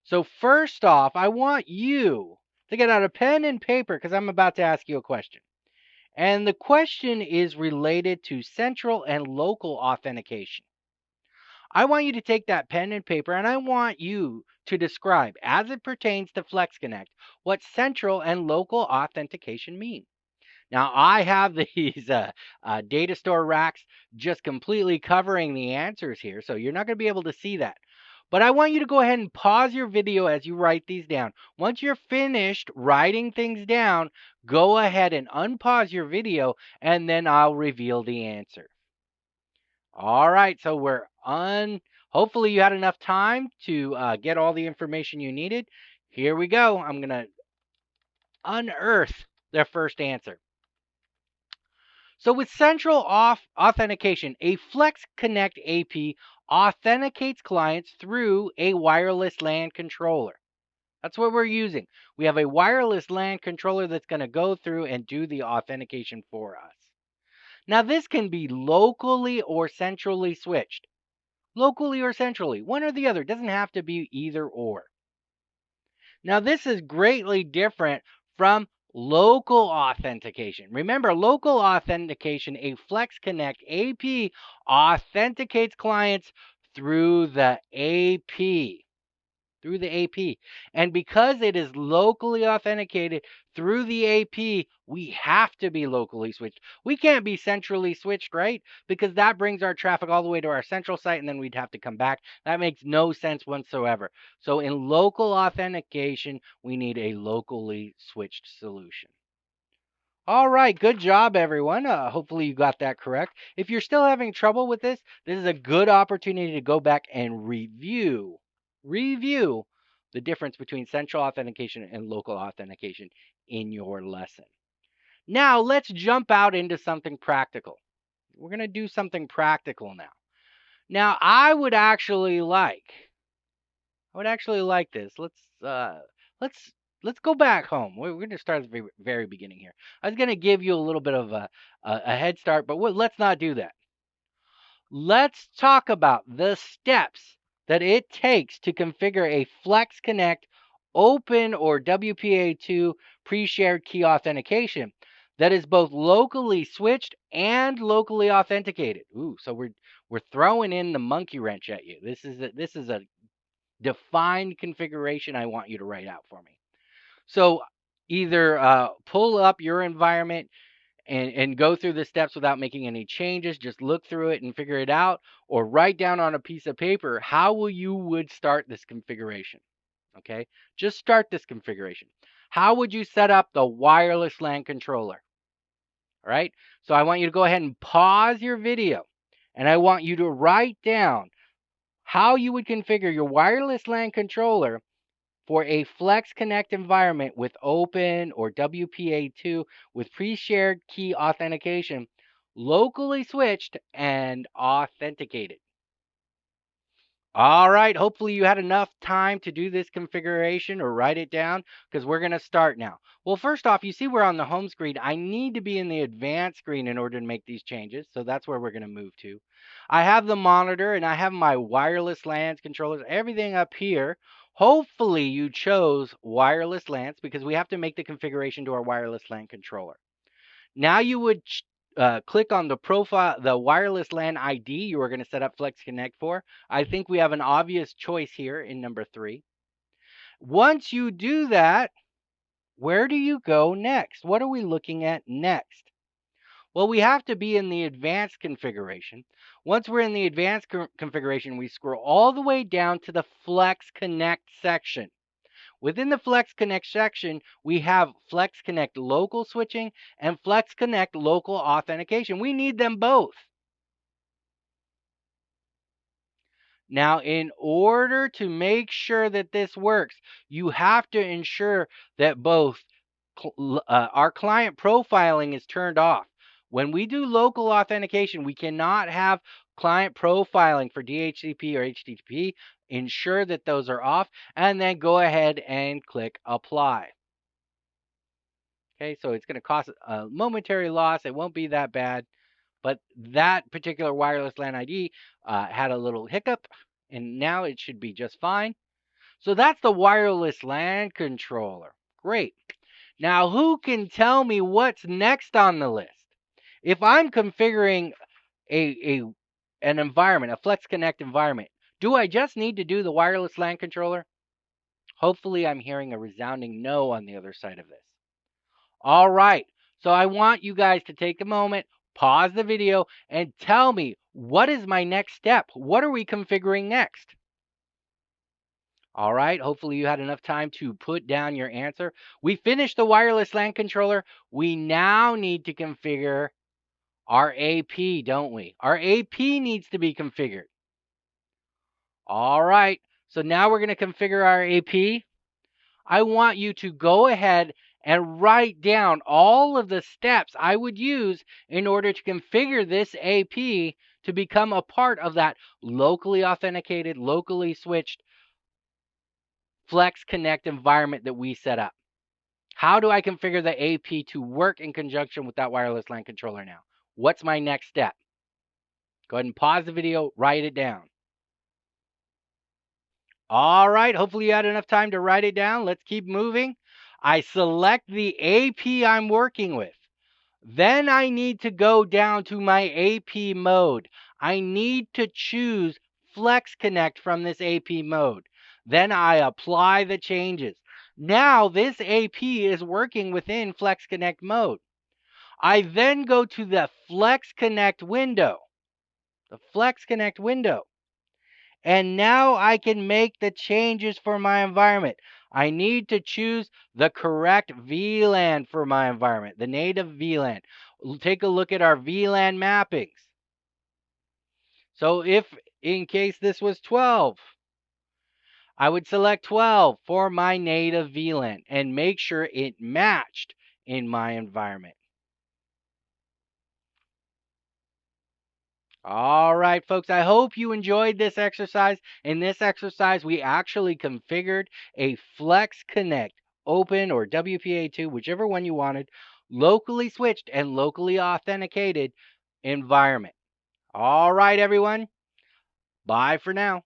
So first off, I want you to get out a pen and paper because I'm about to ask you a question. And the question is related to central and local authentication. I want you to take that pen and paper and I want you to describe, as it pertains to FlexConnect, what central and local authentication mean. Now, I have these data store racks just completely covering the answers here, so you're not going to be able to see that. But I want you to go ahead and pause your video as you write these down. Once you're finished writing things down, go ahead and unpause your video, and then I'll reveal the answer. All right, so hopefully you had enough time to get all the information you needed. Here we go. I'm going to unearth the first answer. So with central authentication, a FlexConnect AP authenticates clients through a wireless LAN controller. That's what we're using. We have a wireless LAN controller that's going to go through and do the authentication for us. Now, this can be locally or centrally switched. Locally or centrally, one or the other. It doesn't have to be either or. Now, this is greatly different from local authentication. Remember, local authentication, a FlexConnect AP authenticates clients through the AP. Through the AP. And because it is locally authenticated through the AP, we have to be locally switched. We can't be centrally switched, right? Because that brings our traffic all the way to our central site and then we'd have to come back. That makes no sense whatsoever. So in local authentication, we need a locally switched solution. All right, good job, everyone. Hopefully you got that correct. If you're still having trouble with this is a good opportunity to go back and review the difference between central authentication and local authentication in your lesson. Now, let's jump out into something practical. We're going to do something practical now. Now, I would actually like this. Let's go back home. We're going to start at the very beginning here. I was going to give you a little bit of a head start, but let's not do that. Let's talk about the steps that it takes to configure a FlexConnect open or WPA2 pre-shared key authentication that is both locally switched and locally authenticated. Ooh, so we're throwing in the monkey wrench at you. This is a defined configuration I want you to write out for me. So either pull up your environment and go through the steps without making any changes, just look through it and figure it out, or write down on a piece of paper how you would start this configuration. Okay, just start this configuration. How would you set up the wireless LAN controller? All right, so I want you to go ahead and pause your video, and I want you to write down how you would configure your wireless LAN controller for a FlexConnect environment with open or WPA2 with pre-shared key authentication, locally switched and authenticated. All right, hopefully you had enough time to do this configuration or write it down because we're going to start now. Well, first off, you see we're on the home screen. I need to be in the advanced screen in order to make these changes, so that's where we're going to move to. I have the monitor and I have my wireless LANs, controllers, everything up here. Hopefully you chose wireless LANs because we have to make the configuration to our wireless LAN controller. Now you would click on the profile, the wireless LAN ID you are going to set up FlexConnect for. I think we have an obvious choice here in number 3. Once you do that, where do you go next? What are we looking at next? Well, we have to be in the advanced configuration. Once we're in the advanced configuration, we scroll all the way down to the FlexConnect section. Within the FlexConnect section, we have FlexConnect local switching and FlexConnect local authentication. We need them both. Now, in order to make sure that this works, you have to ensure that both our client profiling is turned off. When we do local authentication, we cannot have client profiling for DHCP or HTTP. Ensure that those are off, and then go ahead and click apply. Okay, so it's going to cost a momentary loss. It won't be that bad, but that particular wireless LAN ID had a little hiccup, and now it should be just fine. So that's the wireless LAN controller. Great. Now, who can tell me what's next on the list? If I'm configuring an environment, a FlexConnect environment, do I just need to do the wireless LAN controller? Hopefully, I'm hearing a resounding no on the other side of this. All right. So I want you guys to take a moment, pause the video, and tell me, what is my next step? What are we configuring next? All right. Hopefully you had enough time to put down your answer. We finished the wireless LAN controller. We now need to configure our AP, don't we? Our AP needs to be configured. All right. So now we're going to configure our AP. I want you to go ahead and write down all of the steps I would use in order to configure this AP to become a part of that locally authenticated, locally switched FlexConnect environment that we set up. How do I configure the AP to work in conjunction with that wireless LAN controller now? What's my next step? Go ahead and pause the video, write it down. All right, hopefully you had enough time to write it down. Let's keep moving. I select the AP I'm working with. Then I need to go down to my AP mode. I need to choose FlexConnect from this AP mode. Then I apply the changes. Now this AP is working within FlexConnect mode. I then go to the FlexConnect window. The FlexConnect window. And now I can make the changes for my environment. I need to choose the correct VLAN for my environment, the native VLAN. Take a look at our VLAN mappings. So if in case this was 12, I would select 12 for my native VLAN and make sure it matched in my environment. All right, folks, I hope you enjoyed this exercise. In this exercise, we actually configured a FlexConnect Open or WPA2, whichever one you wanted, locally switched and locally authenticated environment. All right, everyone. Bye for now.